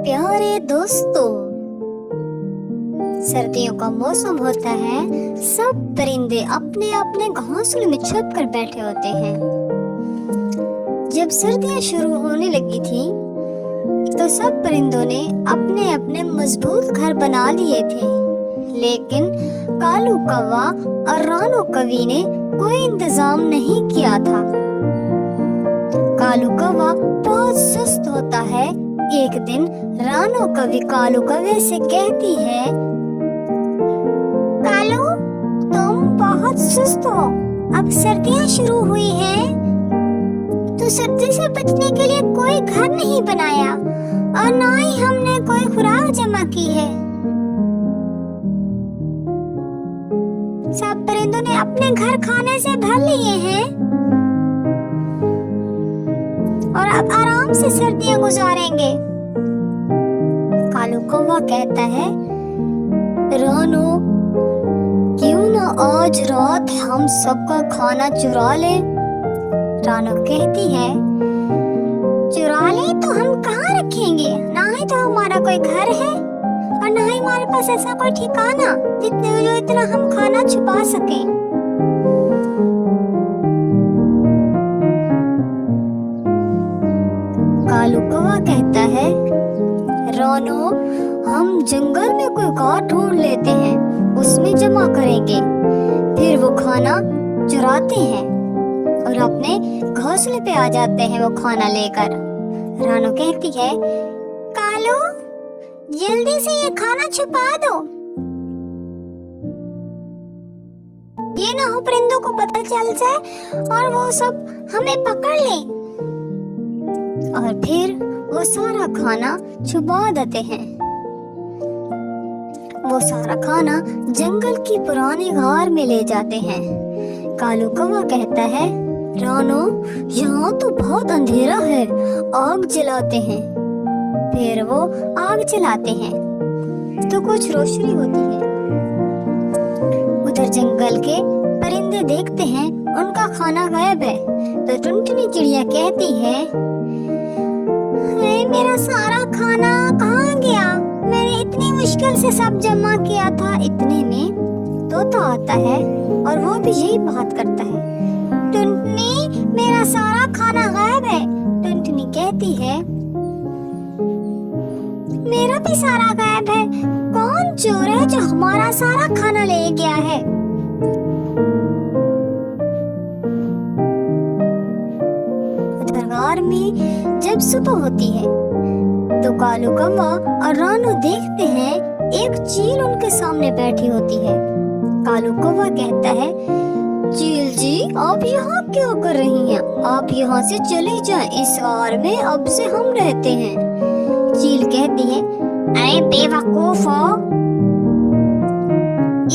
प्यारे दोस्तों, सर्दियों का मौसम होता है। सब परिंदे अपने अपने घोंसले में छुप कर बैठे होते हैं। जब सर्दियां शुरू होने लगी थी तो सब परिंदों ने अपने अपने मजबूत घर बना लिए थे, लेकिन कालू कौवा और रानो कवि ने कोई इंतजाम नहीं किया था। कालू कौवा बहुत सुस्त होता है। एक दिन रानो कवि कालू कौवे से कहती है, कालू, तुम बहुत सुस्त हो। अब सर्दियां शुरू हुई हैं, तो सर्दी से बचने के लिए कोई घर नहीं बनाया और ना ही हमने कोई खुराक जमा की है। सब परिंदों ने अपने घर खाने से भर लिए हैं और अब आराम से सर्दियां गुजारेंगे। कालू कौवा कहता है, रानो, क्यों ना आज रात हम सबका खाना चुरा लें? रानो कहती है, चुरा लें तो हम कहाँ रखेंगे? ना ही तो हमारा कोई घर है और ना ही हमारे पास ऐसा कोई ठिकाना जितने जो इतना हम खाना छुपा सकें। कालू कौवा कहता है, रानो, हम जंगल में कोई गांव ढूंढ लेते हैं, उसमें जमा करेंगे, फिर वो खाना चुराते हैं और अपने घोंसले पे आ जाते हैं वो खाना लेकर। रानो कहती है, कालू, जल्दी से ये खाना छुपा दो, ये ना हो परिंदों को पता चल जाए और वो सब हमें पकड़ ले। और फिर वो सारा खाना छुपा देते हैं। वो सारा खाना जंगल की पुरानी गार में ले जाते हैं। कालू कौवा कहता है, रानो, यहाँ तो बहुत अंधेरा है, आग जलाते हैं। फिर वो आग जलाते हैं तो कुछ रोशनी होती है। उधर जंगल के परिंदे देखते हैं उनका खाना गायब है, तो टुनटुनी चिड़िया कहती है, मेरा सारा खाना कहाँ गया? मैंने इतनी मुश्किल से सब जमा किया था। इतने में तोता आता है और वो भी यही बात करता है, टुनटुनी, मेरा सारा खाना गायब है। टुनटुनी कहती है, मेरा भी सारा गायब है। कौन चोर है जो हमारा सारा खाना ले गया है? दरबार में जब सुबह होती है तो कालू कौवा और रानो देखते हैं एक चील उनके सामने बैठी होती है। कालू कौवा कहता है, चील जी, आप यहाँ क्या कर रही हैं? आप यहाँ से चली जाएं, इस गार में अब से हम रहते हैं। चील कहती है, अरे बेवकूफ हो,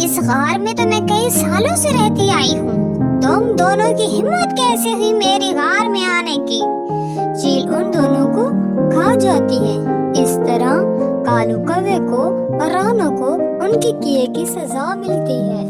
इस गार में तो मैं कई सालों से रहती आई हूँ। तुम दोनों की हिम्मत कैसे हुई मेरी गार में आने की? चील उन दोनों को खा जाती है। इस तरह कालू कौवे को और रानो को उनके किए की सजा मिलती है।